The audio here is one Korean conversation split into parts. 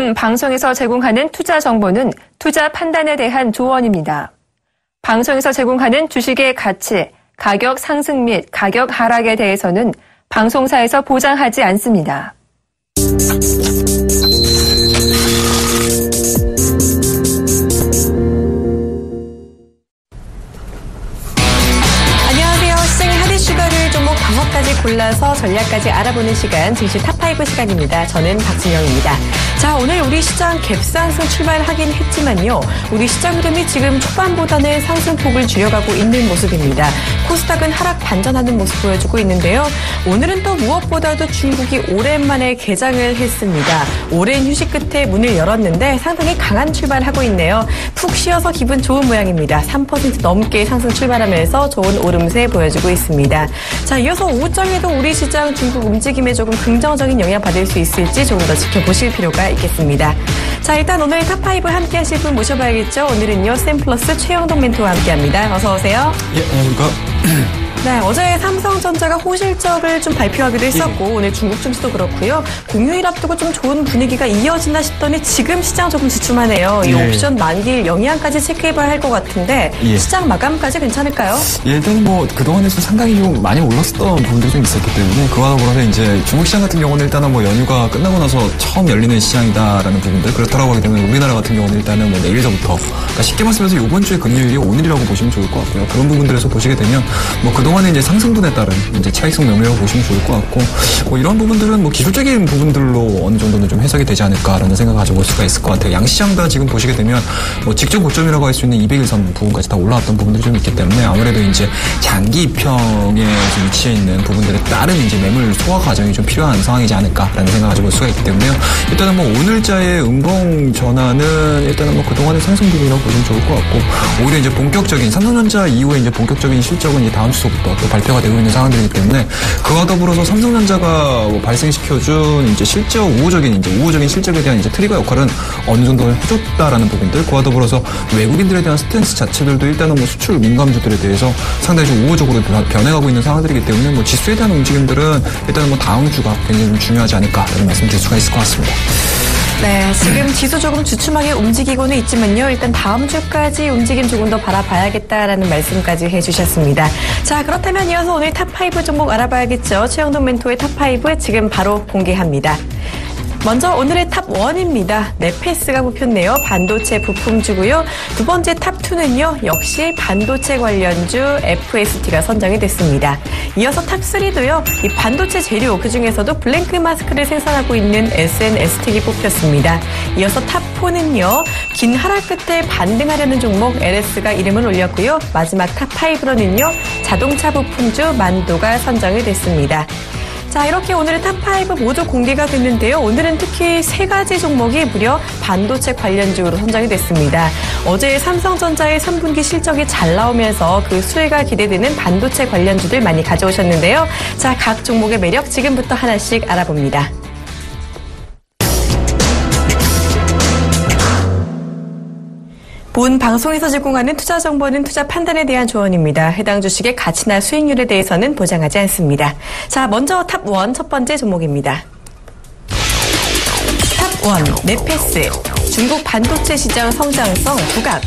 본 방송에서 제공하는 투자 정보는 투자 판단에 대한 조언입니다. 방송에서 제공하는 주식의 가치, 가격 상승 및 가격 하락에 대해서는 방송사에서 보장하지 않습니다. 슈가를 종목 5가지 골라서 전략까지 알아보는 시간, 증시 탑5 시간입니다. 저는 박진영입니다. 자, 오늘 우리 시장 갭상승 출발하긴 했지만요. 우리 시장 흐름이 지금 초반보다는 상승폭을 줄여가고 있는 모습입니다. 코스닥은 하락 반전하는 모습 보여주고 있는데요. 오늘은 또 무엇보다도 중국이 오랜만에 개장을 했습니다. 오랜 휴식 끝에 문을 열었는데 상당히 강한 출발하고 있네요. 푹 쉬어서 기분 좋은 모양입니다. 3% 넘게 상승 출발하면서 좋은 오름세 보여주고 있습니다. 자, 이어서 오후장에도 우리 시장 중국 움직임에 조금 긍정적인 영향 받을 수 있을지 조금 더 지켜보실 필요가 있겠습니다. 자, 일단 오늘 탑5 함께 하실 분 모셔봐야겠죠. 오늘은요, 샘플러스 최영동 멘토와 함께합니다. 어서 오세요. 예, 안녕하십니까. 네, 어제 삼성전자가 호실적을 좀 발표하기도 했었고, 오늘 중국 증시도 그렇고요. 공휴일 앞두고 좀 좋은 분위기가 이어지나 싶더니 지금 시장 조금 주춤하네요. 이 옵션 만기일 영향까지 체크해봐야 할 것 같은데, 시장 마감까지 괜찮을까요? 예, 일단 뭐 그동안에 좀 상당히 좀 많이 올랐었던 부분들이 좀 있었기 때문에, 그와 더불어서 이제 중국 시장 같은 경우는 일단은 뭐 연휴가 끝나고 나서 처음 열리는 시장이다라는 부분들, 그렇다라고 하기 때문에 우리나라 같은 경우는 일단은 뭐 내일서부터, 그러니까 쉽게 말씀해서 이번 주에 금요일이 오늘이라고 보시면 좋을 것 같고요. 그런 부분들에서 보시게 되면 뭐 그동안에 이제 상승분에 따른 이제 차익성 매매라고 보시면 좋을 것 같고, 뭐 이런 부분들은 뭐 기술적인 부분들로 어느 정도는 좀 해석이 되지 않을까라는 생각을 가져볼 수가 있을 것 같아요. 양시장 다 지금 보시게 되면 뭐 직전 고점이라고 할 수 있는 200일선 부분까지 다 올라왔던 부분들이 좀 있기 때문에 아무래도 이제 장기 입형에 좀 위치해 있는 부분들에 따른 이제 매물 소화 과정이 좀 필요한 상황이지 않을까라는 생각을 가져볼 수가 있기 때문에요. 일단은 뭐 오늘자의 음봉 전환은 일단은 뭐 그동안의 상승 부분이라고 보시면 좋을 것 같고, 오히려 이제 본격적인 삼성전자 이후에 이제 본격적인 실적은 이제 다음 주부터 또 발표가 되고 있는 상황들이기 때문에, 그와 더불어서 삼성전자가 뭐 발생시켜준 이제 우호적인 실적에 대한 이제 트리거 역할은 어느 정도 해줬다라는 부분들, 그와 더불어서 외국인들에 대한 스탠스 자체들도 일단은 뭐 수출 민감주들에 대해서 상당히 좀 우호적으로 변해가고 있는 상황들이기 때문에, 뭐 지수에 대한 움직임들은 일단은 뭐 다음 주가 굉장히 좀 중요하지 않을까라는 말씀드릴 수가 있을 것 같습니다. 네, 지금 지수 조금 주춤하게 움직이고는 있지만요. 일단 다음 주까지 움직임 조금 더 바라봐야겠다라는 말씀까지 해주셨습니다. 자, 그렇다면 이어서 오늘 탑5 종목 알아봐야겠죠. 최영동 멘토의 탑5 지금 바로 공개합니다. 먼저 오늘의 탑1입니다. 넷패스가 뽑혔네요. 반도체 부품주고요. 두 번째 탑2는요. 역시 반도체 관련주 FST가 선정이 됐습니다. 이어서 탑3도요. 이 반도체 재료 그중에서도 블랭크 마스크를 생산하고 있는 SNS텍이 뽑혔습니다. 이어서 탑4는요. 긴 하락 끝에 반등하려는 종목 LS가 이름을 올렸고요. 마지막 탑5로는요. 자동차 부품주 만도가 선정이 됐습니다. 자, 이렇게 오늘의 탑5 모두 공개가 됐는데요. 오늘은 특히 3가지 종목이 무려 반도체 관련주로 선정이 됐습니다. 어제 삼성전자의 3분기 실적이 잘 나오면서 그 수혜가 기대되는 반도체 관련주들 많이 가져오셨는데요. 자, 각 종목의 매력 지금부터 하나씩 알아봅니다. 본 방송에서 제공하는 투자 정보는 투자 판단에 대한 조언입니다. 해당 주식의 가치나 수익률에 대해서는 보장하지 않습니다. 자, 먼저 탑1 첫 번째 종목입니다. 탑1 넷패스. 중국 반도체 시장 성장성 부각.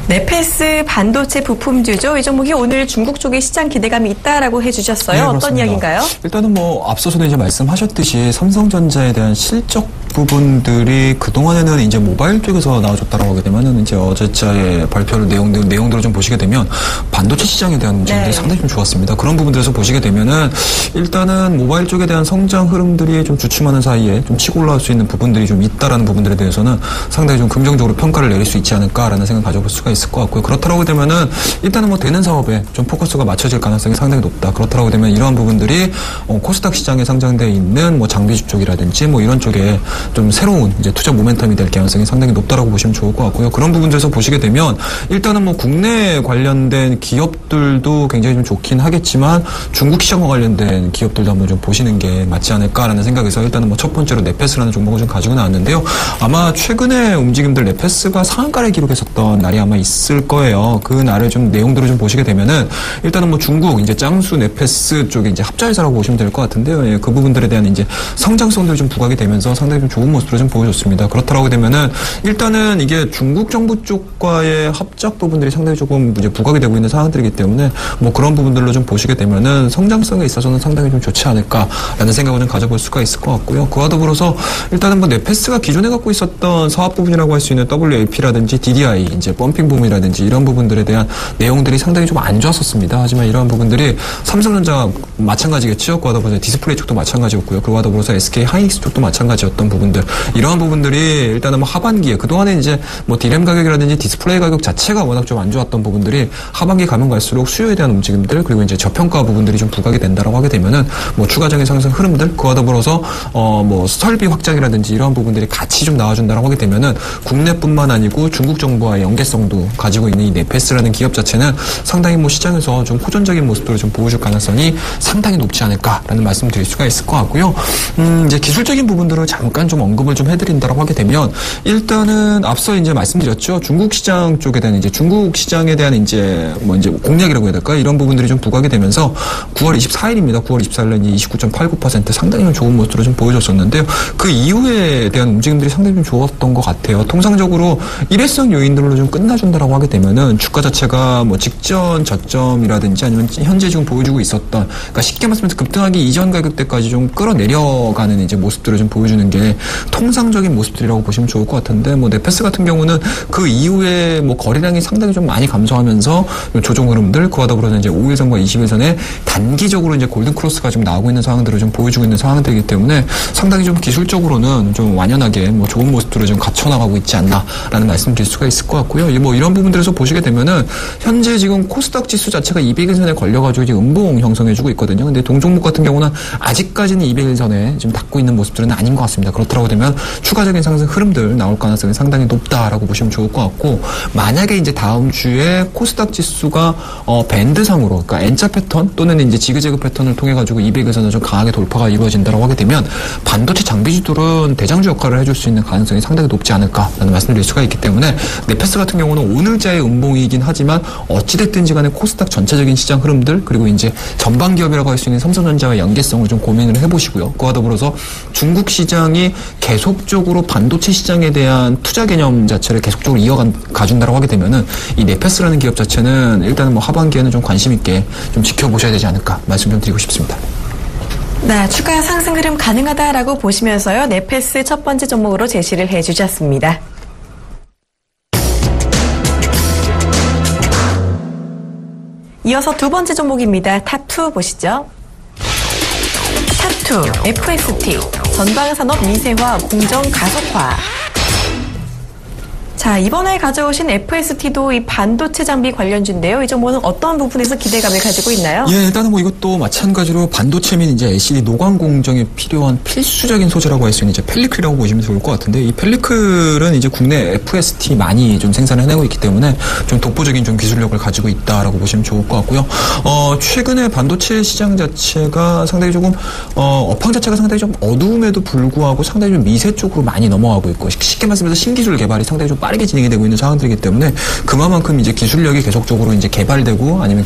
넷패스 반도체 부품주죠. 이 종목이 오늘 중국 쪽에 시장 기대감이 있다라고 해주셨어요. 네, 어떤 그렇습니다. 이야기인가요? 일단은 뭐 앞서서도 이제 말씀하셨듯이 삼성전자에 대한 실적 부분들이 그동안에는 이제 모바일 쪽에서 나와줬다라고 하게 되면은 이제 어제자의 발표를 내용들을 좀 보시게 되면 반도체 시장에 대한 움직임들이 상당히 좀 좋았습니다. 그런 부분들에서 보시게 되면은 일단은 모바일 쪽에 대한 성장 흐름들이 좀 주춤하는 사이에 좀 치고 올라갈 수 있는 부분들이 좀 있다라는 부분들에 대해서는 상당히 좀 긍정적으로 평가를 내릴 수 있지 않을까라는 생각 가져볼 수가 있을 것 같고요. 그렇다라고 되면은 일단은 뭐 되는 사업에 좀 포커스가 맞춰질 가능성이 상당히 높다. 그렇다라고 되면 이러한 부분들이 코스닥 시장에 상장되어 있는 뭐 장비주 쪽이라든지 뭐 이런 쪽에 좀 새로운 이제 투자 모멘텀이 될 가능성이 상당히 높다라고 보시면 좋을 것 같고요. 그런 부분들에서 보시게 되면 일단은 뭐 국내 관련된 기업들도 굉장히 좀 좋긴 하겠지만 중국 시장과 관련된 기업들도 한번 좀 보시는 게 맞지 않을까라는 생각에서 일단은 뭐 첫 번째로 넷패스라는 종목을 좀 가지고 나왔는데요. 아마 최근에 움직임들 넷패스가 상한가를 기록했었던 날이 아마 있을 거예요. 그 날을 좀 내용들을 좀 보시게 되면은 일단은 뭐 중국 이제 짱수 네페스 쪽에 이제 합자회사라고 보시면 될 것 같은데요. 예, 그 부분들에 대한 이제 성장성들이 좀 부각이 되면서 상당히 좀 좋은 모습으로 좀 보여줬습니다. 그렇다고 하게 되면은 일단은 이게 중국 정부 쪽과의 합작 부분들이 상당히 조금 이제 부각이 되고 있는 상황들이기 때문에 뭐 그런 부분들로 좀 보시게 되면은 성장성에 있어서는 상당히 좀 좋지 않을까라는 생각을 좀 가져볼 수가 있을 것 같고요. 그와 더불어서 일단은 뭐 네페스가 기존에 갖고 있었던 사업 부분이라고 할 수 있는 WLP라든지 DDI, 이제 펌핑 부분이라든지 이런 부분들에 대한 내용들이 상당히 좀 안 좋았었습니다. 하지만 이러한 부분들이 삼성전자 마찬가지겠죠. 그와 더불어서 디스플레이 쪽도 마찬가지였고요. 그와 더불어서 SK 하이닉스 쪽도 마찬가지였던 부분들. 이러한 부분들이 일단은 뭐 하반기에 그동안에 이제 뭐 디램 가격이라든지 디스플레이 가격 자체가 워낙 좀 안 좋았던 부분들이 하반기 가면 갈수록 수요에 대한 움직임들 그리고 이제 저평가 부분들이 좀 부각이 된다라고 하게 되면은 뭐 추가적인 상승 흐름들 그와 더불어서 뭐 설비 확장이라든지 이러한 부분들이 같이 좀 나와준다라고 하게 되면은 국내뿐만 아니고 중국 정부와의 연계성도 가지고 있는 이 네페스라는 기업 자체는 상당히 뭐 시장에서 좀 호전적인 모습들을 좀 보여줄 가능성이 상당히 높지 않을까라는 말씀을 드릴 수가 있을 것 같고요. 이제 기술적인 부분들을 잠깐 좀 언급을 좀 해드린다라고 하게 되면 일단은 앞서 이제 말씀드렸죠. 중국 시장 쪽에 대한 이제 중국 시장에 대한 이제 뭐 이제 공략이라고 해야 될까 이런 부분들이 좀 부각이 되면서 9월 24일입니다. 9월 24일에는 29.89% 상당히 좀 좋은 모습으로 좀 보여줬었는데요. 그 이후에 대한 움직임들이 상당히 좀 좋았던 것 같아요. 통상적으로 일회성 요인들로 좀 끝나준다라고 하게 되면은 주가 자체가 뭐 직전 저점이라든지 아니면 현재 지금 보여주고 있었던 그러니까 쉽게 말씀해서 급등하기 이전 가격대까지 좀 끌어내려가는 이제 모습들을 좀 보여주는 게 통상적인 모습들이라고 보시면 좋을 것 같은데 뭐 네페스 같은 경우는 그 이후에 뭐 거래량이 상당히 좀 많이 감소하면서 조정 흐름들 그와 더불어서 이제 5일선과 20일선에 단기적으로 이제 골든 크로스가 좀 나오고 있는 상황들을 좀 보여주고 있는 상황들이기 때문에 상당히 좀 기술적으로는 좀 완연하게 뭐 좋은 모습들을 좀 갖춰나가고 있지 않나라는 말씀드릴 수가 있을 것 같고요. 뭐 이런 부분들에서 보시게 되면은 현재 지금 코스닥 지수 자체가 200일선에 걸려가지고 이제 음봉 형성해주고 있거든요. 근데 동종목 같은 경우는 아직까지는 200일선에 지금 닿고 있는 모습들은 아닌 것 같습니다. 그렇다고 되면 추가적인 상승 흐름들 나올 가능성이 상당히 높다라고 보시면 좋을 것 같고 만약에 이제 다음 주에 코스닥 지수가 밴드상으로 그러니까 N자 패턴 또는 이제 지그재그 패턴을 통해 가지고 200일선을 좀 강하게 돌파가 이루어진다라고 하게 되면 반도체 장비주들은 대장주 역할을 해줄 수 있는 가능성이 상당히 높지 않을까라는 말씀드릴 수가 있기 때문에 네페스 같은 경우는 오늘자의 음봉이긴 하지만 어찌됐든지 간에 코스닥 전체적인 시장 흐름들 그리고 이제 전방 기업이라고 할 수 있는 삼성전자와 연계성을 좀 고민을 해보시고요. 그와 더불어서 중국 시장이 계속적으로 반도체 시장에 대한 투자 개념 자체를 계속적으로 가준다라고 하게 되면은 이 네페스라는 기업 자체는 일단은 뭐 하반기에는 좀 관심 있게 좀 지켜보셔야 되지 않을까 말씀 좀 드리고 싶습니다. 네, 추가 상승 흐름 가능하다라고 보시면서요. 네페스 첫 번째 종목으로 제시를 해주셨습니다. 이어서 두 번째 종목입니다. 탑2 보시죠. 탑2, FST, 전방산업 미세화, 공정 가속화. 자, 이번에 가져오신 FST도 이 반도체 장비 관련주인데요. 이 종목은 어떤 부분에서 기대감을 가지고 있나요? 예, 일단은 뭐 이것도 마찬가지로 반도체 및 이제 LCD 노광 공정에 필요한 필수적인 소재라고 할 수 있는 이제 펠리클이라고 보시면 좋을 것 같은데 이 펠리클은 이제 국내 FST 많이 좀 생산을 해내고 있기 때문에 좀 독보적인 좀 기술력을 가지고 있다라고 보시면 좋을 것 같고요. 최근에 반도체 시장 자체가 상당히 조금 업황 자체가 상당히 좀 어두움에도 불구하고 상당히 좀 미세 쪽으로 많이 넘어가고 있고 쉽게 말씀해서 신기술 개발이 상당히 좀 빠르게 진행이 되고 있는 상황들이기 때문에 그만큼 이제 기술력이 계속적으로 이제 개발되고 아니면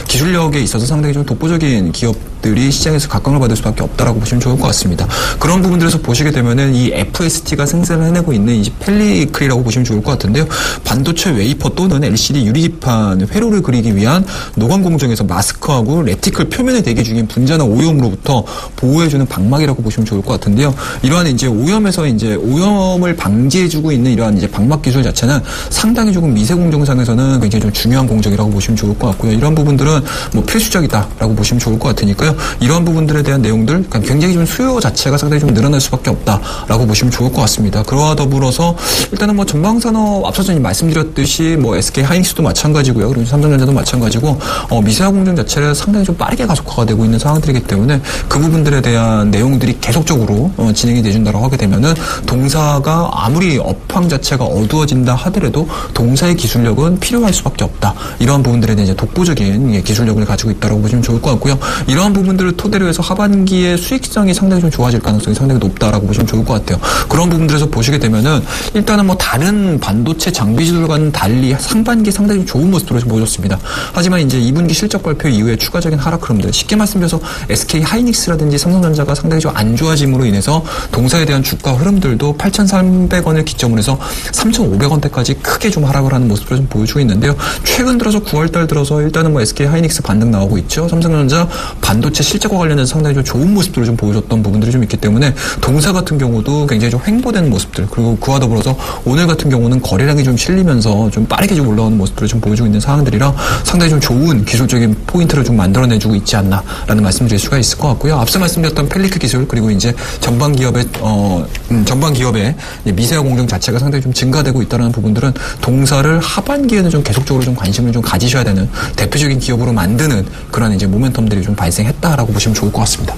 기술력에 있어서 상당히 좀 독보적인 기업들이 시장에서 각광을 받을 수밖에 없다라고 보시면 좋을 것 같습니다. 그런 부분들에서 보시게 되면은 이 FST가 생산을 해내고 있는 이 펠리클이라고 보시면 좋을 것 같은데요. 반도체 웨이퍼 또는 LCD 유리기판 회로를 그리기 위한 노광 공정에서 마스크하고 레티클 표면에 대기 중인 분자나 오염으로부터 보호해주는 방막이라고 보시면 좋을 것 같은데요. 이러한 이제 오염을 방지해주고 있는 이러한 이제 방막 기술 자체는 상당히 조금 미세 공정상에서는 굉장히 좀 중요한 공정이라고 보시면 좋을 것 같고요. 이런 부분들은 뭐 필수적이다라고 보시면 좋을 것 같으니까요. 이러한 부분들에 대한 내용들, 그러니까 굉장히 좀 수요 자체가 상당히 좀 늘어날 수밖에 없다라고 보시면 좋을 것 같습니다. 그와 더불어서 일단은 뭐 전방산업 앞서서 말씀드렸듯이 뭐 SK 하이닉스도 마찬가지고요. 그리고 삼성전자도 마찬가지고 미세화 공정 자체를 상당히 좀 빠르게 가속화가 되고 있는 상황들이기 때문에 그 부분들에 대한 내용들이 계속적으로 진행이 돼준다라고 하게 되면은 동사가 아무리 업황 자체가 어두워진다 하더라도 동사의 기술력은 필요할 수밖에 없다. 이러한 부분들에 대한 이제 독보적인 기술력을 가지고 있다고 보시면 좋을 것 같고요. 이러한 부분들을 토대로 해서 하반기의 수익성이 상당히 좀 좋아질 가능성이 상당히 높다라고 보시면 좋을 것 같아요. 그런 부분들에서 보시게 되면은 일단은 뭐 다른 반도체 장비주들과는 달리 상반기 상당히 좋은 모습으로 보여줬습니다. 하지만 이제 2분기 실적 발표 이후에 추가적인 하락 흐름들, 쉽게 말씀드려서 SK 하이닉스라든지 삼성전자가 상당히 좀 안 좋아짐으로 인해서 동사에 대한 주가 흐름들도 8,300원을 기점으로 해서 3,500원대까지 크게 좀 하락을 하는 모습을 좀 보여주고 있는데요. 최근 들어서 9월달 들어서 일단은 뭐 SK 하이닉스 반등 나오고 있죠. 삼성전자 반도체 실적과 관련해서 상당히 좀 좋은 모습들을 좀 보여줬던 부분들이 좀 있기 때문에 동사 같은 경우도 굉장히 좀 횡보된 모습들, 그리고 그와 더불어서 오늘 같은 경우는 거래량이 좀 실리면서 좀 빠르게 좀 올라오는 모습들을 좀 보여주고 있는 상황들이라 상당히 좀 좋은 기술적인 포인트를 좀 만들어내주고 있지 않나라는 말씀드릴 수가 있을 것 같고요. 앞서 말씀드렸던 펠리크 기술, 그리고 이제 전방 기업의 미세화 공정 자체가 상당히 좀 증가되고 있다는 부분들은 동사를 하반기에는 좀 계속적으로 좀 관심을 좀 가지셔야 되는 대표적인 기업으로 만드는 그런 이제 모멘텀들이 좀 발생했다라고 보시면 좋을 것 같습니다.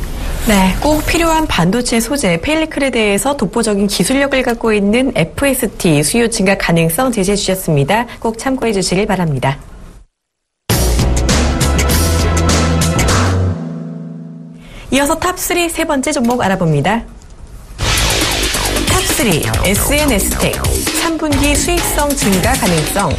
네, 꼭 필요한 반도체 소재 펠리클에 대해서 독보적인 기술력을 갖고 있는 FST 수요 증가 가능성 제시해 주셨습니다. 꼭 참고해 주시길 바랍니다. 이어서 탑3 세 번째 종목 알아봅니다. 탑3 SNS텍 3분기 수익성 증가 가능성.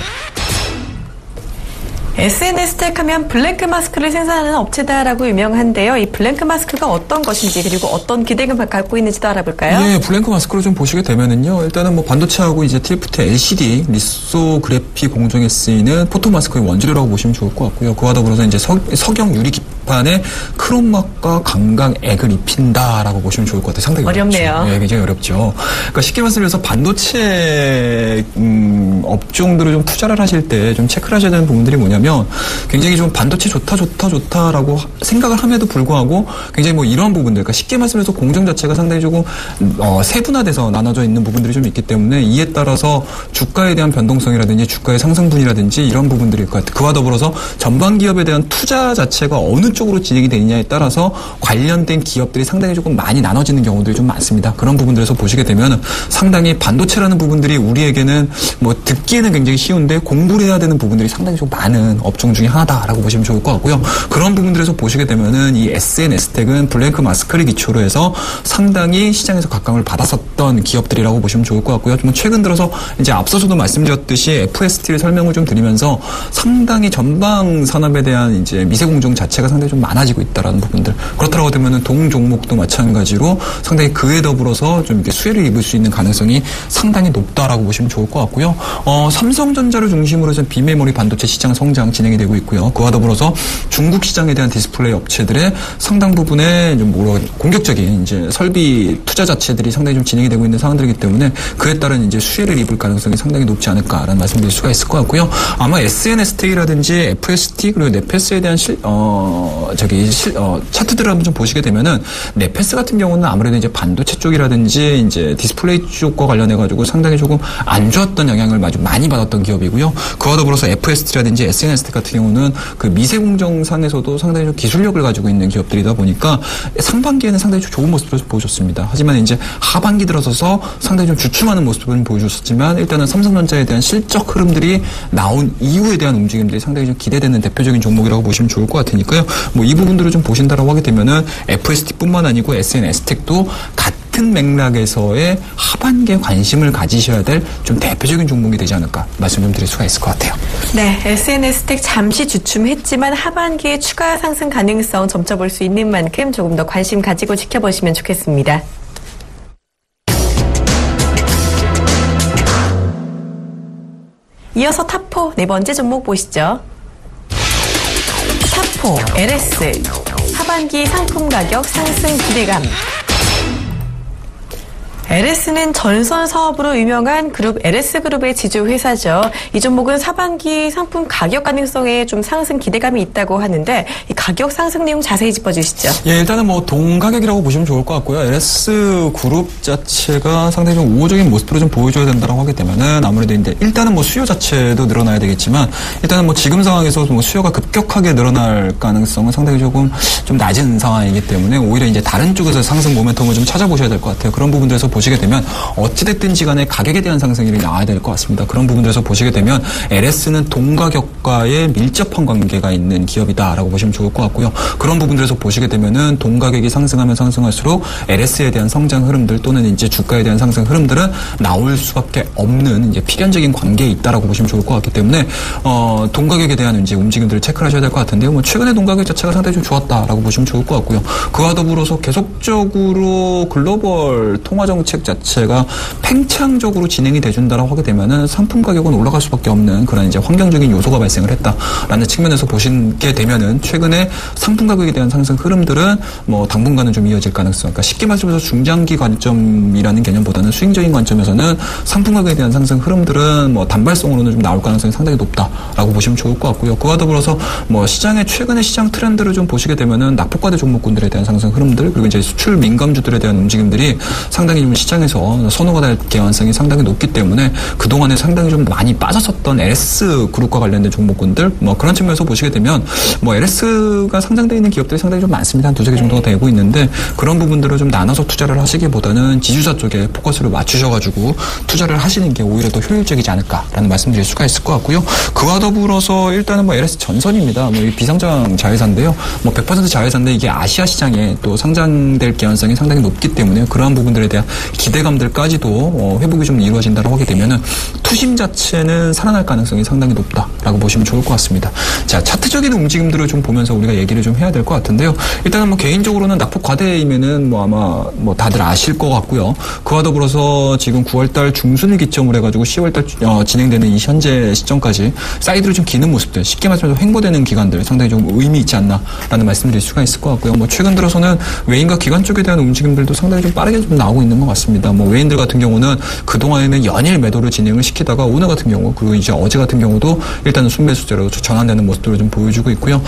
SNS텍 하면 블랭크 마스크를 생산하는 업체다라고 유명한데요. 이 블랭크 마스크가 어떤 것인지, 그리고 어떤 기대감을 갖고 있는지도 알아볼까요? 네, 블랭크 마스크를 좀 보시게 되면은요. 일단은 뭐 반도체하고 이제 TFT LCD 리소그래피 공정에 쓰이는 포토 마스크의 원재료라고 보시면 좋을 것 같고요. 그와 더불어서 이제 석영 유리 기판에 크롬막과 강강액을 입힌다라고 보시면 좋을 것 같아요. 상당히 어렵네요. 어렵죠. 네, 굉장히 어렵죠. 그러니까 쉽게 말씀드려서 반도체 업종들을 좀 투자를 하실 때 좀 체크를 하셔야 되는 부분들이 뭐냐면, 굉장히 좀 반도체 좋다라고 생각을 함에도 불구하고 굉장히 뭐 이러한 부분들, 그러니까 쉽게 말씀해서 공정 자체가 상당히 조금 세분화돼서 나눠져 있는 부분들이 좀 있기 때문에 이에 따라서 주가에 대한 변동성이라든지 주가의 상승분이라든지 이런 부분들일 것 같아요. 그와 더불어서 전방 기업에 대한 투자 자체가 어느 쪽으로 진행이 되느냐에 따라서 관련된 기업들이 상당히 조금 많이 나눠지는 경우들이 좀 많습니다. 그런 부분들에서 보시게 되면 상당히 반도체라는 부분들이 우리에게는 뭐 듣기에는 굉장히 쉬운데 공부를 해야 되는 부분들이 상당히 좀 많은 업종 중에 하나다라고 보시면 좋을 것 같고요. 그런 부분들에서 보시게 되면은 이 SNS텍은 블랭크 마스크를 기초로 해서 상당히 시장에서 각광을 받았었던 기업들이라고 보시면 좋을 것 같고요. 좀 최근 들어서 이제 앞서서도 말씀드렸듯이 FST를 설명을 좀 드리면서 상당히 전방 산업에 대한 이제 미세 공정 자체가 상당히 좀 많아지고 있다라는 부분들. 그렇다고 되면은 동 종목도 마찬가지로 상당히 그에 더불어서 좀 이렇게 수혜를 입을 수 있는 가능성이 상당히 높다라고 보시면 좋을 것 같고요. 삼성전자를 중심으로 해서 비메모리 반도체 시장 성장 진행이 되고 있고요. 그와 더불어서 중국 시장에 대한 디스플레이 업체들의 상당 부분의 좀 공격적인 이제 설비 투자 자체들이 상당히 좀 진행이 되고 있는 상황들이기 때문에 그에 따른 이제 수혜를 입을 가능성이 상당히 높지 않을까라는 말씀드릴 수가 있을 것 같고요. 아마 SNS텍이라든지 FST 그리고 네페스에 대한 차트들을 한번 좀 보시게 되면은 네페스 같은 경우는 아무래도 이제 반도체 쪽이라든지 이제 디스플레이 쪽과 관련해 가지고 상당히 조금 안 좋았던 영향을 아주 많이 받았던 기업이고요. 그와 더불어서 FST라든지 SNS텍 같은 경우는 그 미세 공정상에서도 상당히 좀 기술력을 가지고 있는 기업들이다 보니까 상반기에는 상당히 좀 좋은 모습을 보여줬습니다. 하지만 이제 하반기 들어서서 상당히 좀 주춤하는 모습을 보여줬었지만 일단은 삼성전자에 대한 실적 흐름들이 나온 이후에 대한 움직임들이 상당히 좀 기대되는 대표적인 종목이라고 보시면 좋을 것 같으니까요. 뭐 이 부분들을 좀 보신다라고 하게 되면은 FST뿐만 아니고 SNS텍도 같은 맥락에서의 하반기에 관심을 가지셔야 될 좀 대표적인 종목이 되지 않을까 말씀 좀 드릴 수가 있을 것 같아요. 네, SNS텍 잠시 주춤했지만 하반기에 추가 상승 가능성 점쳐볼 수 있는 만큼 조금 더 관심 가지고 지켜보시면 좋겠습니다. 이어서 탑4 네 번째 종목 보시죠. 탑4 LS 하반기 상품 가격 상승 기대감. LS는 전선 사업으로 유명한 그룹 LS그룹의 지주 회사죠. 이 종목은 하반기 상품 가격 가능성에 좀 상승 기대감이 있다고 하는데 이 가격 상승 내용 자세히 짚어주시죠. 예, 일단은 뭐 동가격이라고 보시면 좋을 것 같고요. LS그룹 자체가 상당히 좀 우호적인 모습으로 좀 보여줘야 된다고 하게 되면은 아무래도 이제 일단은 뭐 수요 자체도 늘어나야 되겠지만 일단은 뭐 지금 상황에서 뭐 수요가 급격하게 늘어날 가능성은 상당히 조금 좀 낮은 상황이기 때문에 오히려 이제 다른 쪽에서 상승 모멘텀을 좀 찾아보셔야 될 것 같아요. 그런 부분들에서 보시게 보시게 되면 어찌됐든지 간에 가격에 대한 상승이 나와야 될 것 같습니다. 그런 부분들에서 보시게 되면 LS는 동가격과의 밀접한 관계가 있는 기업이다라고 보시면 좋을 것 같고요. 그런 부분들에서 보시게 되면은 동가격이 상승하면 상승할수록 LS에 대한 성장 흐름들 또는 이제 주가에 대한 상승 흐름들은 나올 수밖에 없는 이제 필연적인 관계에 있다라고 보시면 좋을 것 같기 때문에 동가격에 대한 이제 움직임들을 체크를 하셔야 될 것 같은데요. 뭐 최근에 동가격 자체가 상당히 좀 좋았다라고 보시면 좋을 것 같고요. 그와 더불어서 계속적으로 글로벌 통화 정책 자체가 팽창적으로 진행이 돼준다라고 하게 되면은 상품 가격은 올라갈 수밖에 없는 그런 이제 환경적인 요소가 발생을 했다라는 측면에서 보시게 되면은 최근에 상품 가격에 대한 상승 흐름들은 뭐 당분간은 좀 이어질 가능성. 그러니까 쉽게 말씀해서 중장기 관점이라는 개념보다는 스윙적인 관점에서는 상품 가격에 대한 상승 흐름들은 뭐 단발성으로는 좀 나올 가능성이 상당히 높다라고 보시면 좋을 것 같고요. 그와 더불어서 뭐 시장의 최근의 시장 트렌드를 좀 보시게 되면은 낙폭과대 종목군들에 대한 상승 흐름들 그리고 이제 수출 민감주들에 대한 움직임들이 상당히 좀 시장에서 선호가 될 개연성이 상당히 높기 때문에 그동안에 상당히 좀 많이 빠졌었던 LS 그룹과 관련된 종목군들 뭐 그런 측면에서 보시게 되면 뭐 LS가 상장되어 있는 기업들이 상당히 좀 많습니다. 한 두세 개 정도가 되고 있는데 그런 부분들을 좀 나눠서 투자를 하시기보다는 지주사 쪽에 포커스를 맞추셔가지고 투자를 하시는 게 오히려 더 효율적이지 않을까라는 말씀드릴 수가 있을 것 같고요. 그와 더불어서 일단은 뭐 LS 전선입니다. 뭐 이 비상장 자회사인데요. 뭐 100% 자회사인데 이게 아시아 시장에 또 상장될 개연성이 상당히 높기 때문에 그러한 부분들에 대한 기대감들까지도 회복이 좀 이루어진다고 하게 되면은 투심 자체는 살아날 가능성이 상당히 높다라고 보시면 좋을 것 같습니다. 자, 차트적인 움직임들을 좀 보면서 우리가 얘기를 좀 해야 될 것 같은데요. 일단은 뭐 개인적으로는 낙폭 과대이면은 뭐 아마 뭐 다들 아실 것 같고요. 그와 더불어서 지금 9월달 중순을 기점으로 해가지고 10월달 진행되는 이 현재 시점까지 사이드를 좀 기는 모습들, 쉽게 말해서 횡보되는 기관들 상당히 좀 의미 있지 않나라는 말씀드릴 수가 있을 것 같고요. 뭐 최근 들어서는 외인과 기관 쪽에 대한 움직임들도 상당히 좀 빠르게 좀 나오고 있는 것 같습니다. 뭐 외인들 같은 경우는 그동안에는 연일 매도를 진행을 시키다가 오늘 같은 경우 그리고 이제 어제 같은 경우도 일단은 순매수제로 전환되는 모습들을 좀 보여주고 있고요.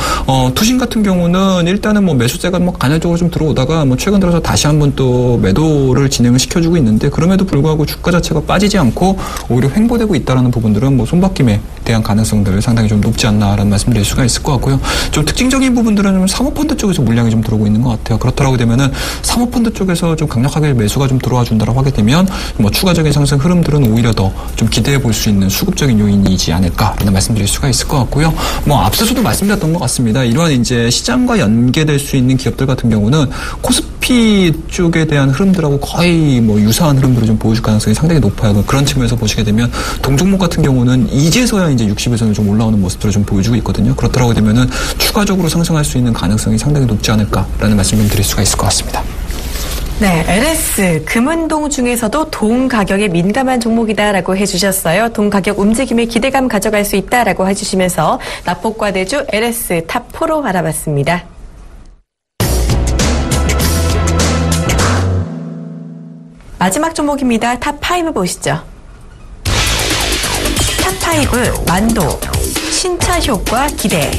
투신 같은 경우는 일단은 뭐 매수세가 뭐 간헐적으로 좀 들어오다가 뭐 최근 들어서 다시 한번 또 매도를 진행을 시켜주고 있는데 그럼에도 불구하고 주가 자체가 빠지지 않고 오히려 횡보되고 있다라는 부분들은 뭐 손바뀜에 대한 가능성들 상당히 좀 높지 않나라는 말씀드릴 수가 있을 것 같고요. 좀 특징적인 부분들은 좀 사모펀드 쪽에서 물량이 좀 들어오고 있는 것 같아요. 그렇더라고 되면은 사모펀드 쪽에서 좀 강력하게 매수가 좀 들어와 준다라고 하게 되면 뭐 추가적인 상승 흐름들은 오히려 더 좀 기대해 볼 수 있는 수급적인 요인이지 않을까라는 말씀드릴 수가 있을 것 같고요. 뭐 앞서서도 말씀드렸던 것 같습니다. 이러한 이제 시장과 연계될 수 있는 기업들 같은 경우는 코스피 쪽에 대한 흐름들하고 거의 뭐 유사한 흐름들을 좀 보여줄 가능성이 상당히 높아요. 그런 측면에서 보시게 되면 동종목 같은 경우는 이제서야 이제 60에서는 좀 올라오는 모습들을 좀 보여주고 있거든요. 그렇더라고 되면은 추가적으로 상승할 수 있는 가능성이 상당히 높지 않을까라는 말씀 좀 드릴 수가 있을 것 같습니다. 네, LS 금은동 중에서도 동 가격에 민감한 종목이다라고 해주셨어요. 동 가격 움직임에 기대감 가져갈 수 있다라고 해주시면서 낙폭과대주 LS 탑4로 알아봤습니다. 마지막 종목입니다. 탑5 보시죠. 탑5 만도 신차 효과 기대.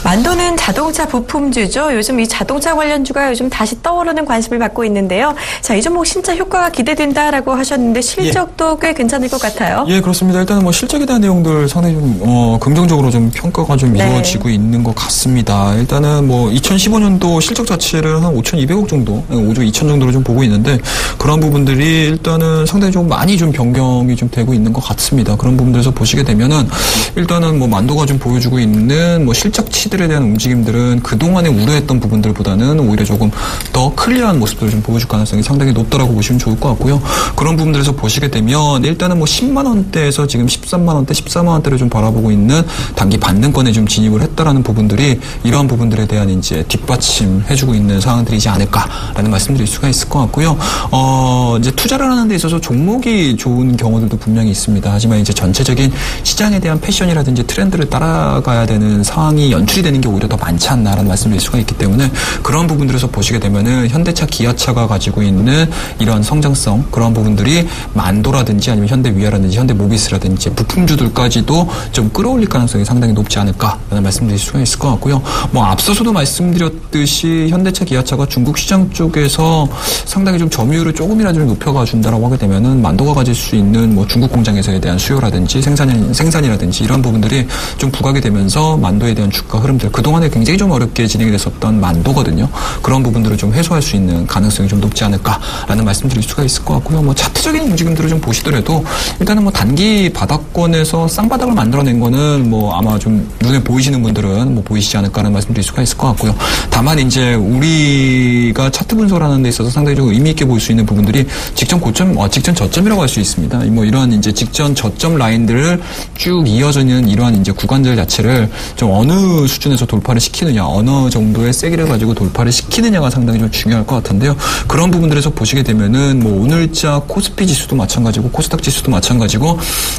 만도는 자동차 부품주죠. 요즘 이 자동차 관련주가 요즘 다시 떠오르는 관심을 받고 있는데요. 자, 이 종목 신차 효과가 기대된다라고 하셨는데 실적도 꽤 괜찮을 것 같아요. 예, 그렇습니다. 일단은 뭐 실적에 대한 내용들 상당히 좀 긍정적으로 좀 평가가 좀 이루어지고 있는 것 같습니다. 일단은 뭐 2015년도 실적 자체를 한 5,200억 정도, 5조 2천 정도로 좀 보고 있는데 그런 부분들이 일단은 상당히 좀 많이 좀 변경이 좀 되고 있는 것 같습니다. 그런 부분들에서 보시게 되면은 일단은 뭐 만도가 좀 보여주고 있는 뭐 실적치들에 대한 움직임들은 그동안에 우려했던 부분들보다는 오히려 조금 더 클리어한 모습들을 좀 보여줄 가능성이 상당히 높다라고 보시면 좋을 것 같고요. 그런 부분들에서 보시게 되면 일단은 뭐 10만 원대에서 지금 13만 원대, 14만 원대를 좀 바라보고 있는 단기 반등권에 좀 진입을 했다라는 부분들이 이러한 부분들에 대한 이제 뒷받침해주고 있는 상황들이지 않을까라는 말씀드릴 수가 있을 것 같고요. 이제 투자를 하는 데 있어서 종목이 좋은 경우들도 분명히 있습니다. 하지만 이제 전체적인 시장에 대한 패션이라든지 트렌드를 따라가야 되는 상황이 연출이 되는 게 오히려 더 많지 않나라는 말씀드릴 수가 있기 때문에 그런 부분들에서 보시게 되면은 현대차, 기아차가 가지고 있는 이런 성장성 그런 부분들이 만도라든지 아니면 현대위아라든지 현대모비스라든지 부품주들까지도 좀 끌어올릴 가능성이 상당히 높지 않을까라는 말씀드릴 수가 있을 것 같고요. 뭐 앞서서도 말씀드렸듯이 현대차, 기아차가 중국 시장 쪽에서 상당히 좀 점유율을 조금이라도 좀 높여가 준다라고 하게 되면은 만도가 가질 수 있는 뭐 중국 공장에서에 대한 수요라든지 생산이라든지 이런 부분들이 좀 부각이 되면서 만도에 대한 주가 흐름 흐름들, 그동안에 굉장히 좀 어렵게 진행이 됐었던 만도거든요. 그런 부분들을 좀 해소할 수 있는 가능성이 좀 높지 않을까라는 말씀드릴 수가 있을 것 같고요. 뭐 차트적인 움직임들을 좀 보시더라도 일단은 뭐 단기 바닥권에서 쌍바닥을 만들어낸 거는 뭐 아마 좀 눈에 보이시는 분들은 뭐 보이시지 않을까라는 말씀드릴 수가 있을 것 같고요. 다만 이제 우리가 차트 분석을 하는 데 있어서 상당히 좀 의미 있게 볼 수 있는 부분들이 직전 고점, 직전 저점이라고 할 수 있습니다. 뭐 이런 이제 직전 저점 라인들을 쭉 이어져 있는 이러한 이제 구간들 자체를 좀 어느 수준에서 돌파를 시키느냐, 어느 정도의 세기를 가지고 돌파를 시키느냐가 상당히 좀 중요할 것 같은데요. 그런 부분들에서 보시게 되면은 뭐 오늘자 코스피 지수도 마찬가지고 코스닥 지수도 마찬가지고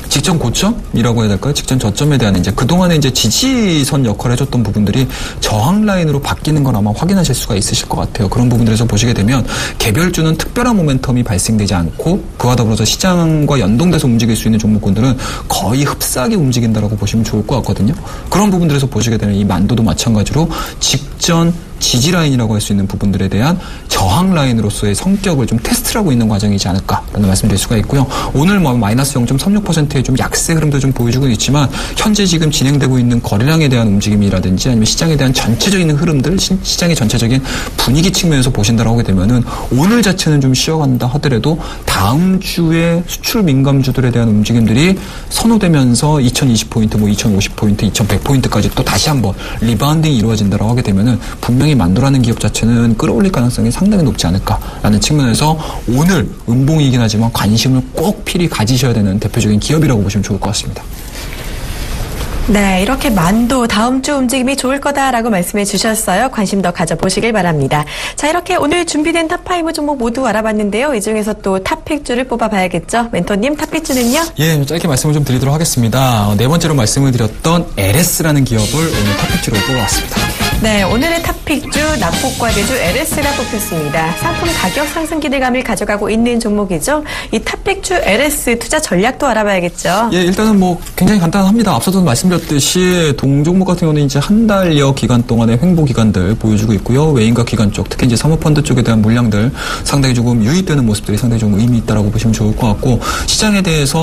직전 고점이라고 해야 될까요? 직전 저점에 대한 이제 그동안에 이제 지지선 역할을 해줬던 부분들이 저항 라인으로 바뀌는 걸 아마 확인하실 수가 있으실 것 같아요. 그런 부분들에서 보시게 되면 개별주는 특별한 모멘텀이 발생되지 않고 그와 더불어서 시장과 연동돼서 움직일 수 있는 종목군들은 거의 흡사하게 움직인다라고 보시면 좋을 것 같거든요. 그런 부분들에서 보시게 되면 이 만도도 마찬가지로 직전 지지 라인이라고 할 수 있는 부분들에 대한 저항 라인으로서의 성격을 좀 테스트를 하고 있는 과정이지 않을까라는 말씀드릴 수가 있고요. 오늘 뭐 마이너스 0.36%의 좀 약세 흐름도 좀 보여주고 있지만 현재 지금 진행되고 있는 거래량에 대한 움직임이라든지 아니면 시장에 대한 전체적인 흐름들, 시장의 전체적인 분위기 측면에서 보신다고 하게 되면은 오늘 자체는 좀 쉬어간다 하더라도 다음 주에 수출 민감주들에 대한 움직임들이 선호되면서 2020포인트, 뭐 2050포인트, 2100포인트까지 또 다시 한번 리바운딩이 이루어진다고 하게 되면은 분명히 만도라는 기업 자체는 끌어올릴 가능성이 상당히 높지 않을까라는 측면에서 오늘 음봉이긴 하지만 관심을 꼭 필히 가지셔야 되는 대표적인 기업이라고 보시면 좋을 것 같습니다. 네, 이렇게 만도 다음 주 움직임이 좋을 거다라고 말씀해 주셨어요. 관심 더 가져보시길 바랍니다. 자, 이렇게 오늘 준비된 탑5 종목 모두 알아봤는데요. 이 중에서 또 탑픽주를 뽑아봐야겠죠. 멘토님, 탑픽주는요? 예, 짧게 말씀을 좀 드리도록 하겠습니다. 네 번째로 말씀을 드렸던 LS라는 기업을 오늘 탑픽주로 뽑아왔습니다. 네, 오늘의 탑픽주 납폭과대주 LS가 뽑혔습니다. 상품 가격 상승 기대감을 가져가고 있는 종목이죠. 이 탑픽주 LS 투자 전략도 알아봐야겠죠. 예, 일단은 뭐 굉장히 간단합니다. 앞서도 말씀드렸듯이 동종목 같은 경우는 이제 한 달여 기간 동안의 횡보 기간들 보여주고 있고요. 외인과 기관 쪽, 특히 이제 사모펀드 쪽에 대한 물량들 상당히 조금 유입되는 모습들이 상당히 좀 의미 있다라고 보시면 좋을 것 같고 시장에 대해서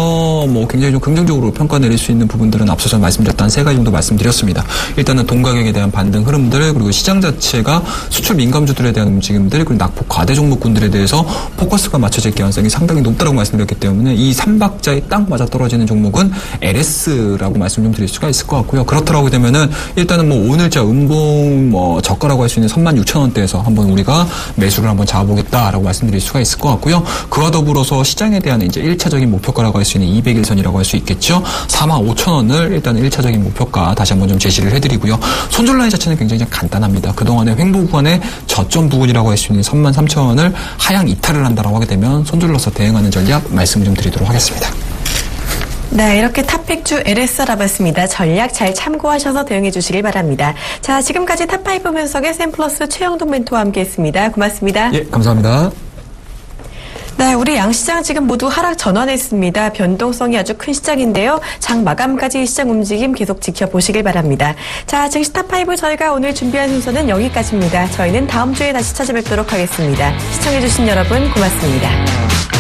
뭐 굉장히 좀 긍정적으로 평가 내릴 수 있는 부분들은 앞서서 말씀드렸던 세 가지 정도 말씀드렸습니다. 일단은 동가격에 대한 반등 흐름 그리고 시장 자체가 수출 민감주들에 대한 움직임들 그리고 낙폭 과대 종목군들에 대해서 포커스가 맞춰질 가능성이 상당히 높다고 말씀드렸기 때문에 이 3박자에 딱 맞아 떨어지는 종목은 LS라고 말씀 좀 드릴 수가 있을 것 같고요. 그렇더라고 되면은 일단은 뭐 오늘자 음봉 뭐 저가라고 할 수 있는 36,000원대에서 한번 우리가 매수를 한번 잡아보겠다라고 말씀드릴 수가 있을 것 같고요. 그와 더불어서 시장에 대한 이제 1차적인 목표가라고 할 수 있는 200일선이라고 할 수 있겠죠. 45,000원을 일단은 1차적인 목표가 다시 한번 좀 제시를 해드리고요. 손절 라인 자체는 굉장히 간단합니다. 그동안의 횡보 구간의 저점 부분이라고 할 수 있는 33,000원을 하향 이탈을 한다라고 하게 되면 손절로서 대응하는 전략 말씀을 좀 드리도록 하겠습니다. 네, 이렇게 탑픽주 LS 알아봤습니다. 전략 잘 참고하셔서 대응해 주시길 바랍니다. 자, 지금까지 탑5 분석의 샘플러스 최영돈 멘토와 함께했습니다. 고맙습니다. 예, 감사합니다. 네, 우리 양시장 지금 모두 하락 전환했습니다. 변동성이 아주 큰 시장인데요. 장 마감까지 시장 움직임 계속 지켜보시길 바랍니다. 자, 즉시 탑5 저희가 오늘 준비한 순서는 여기까지입니다. 저희는 다음 주에 다시 찾아뵙도록 하겠습니다. 시청해주신 여러분 고맙습니다.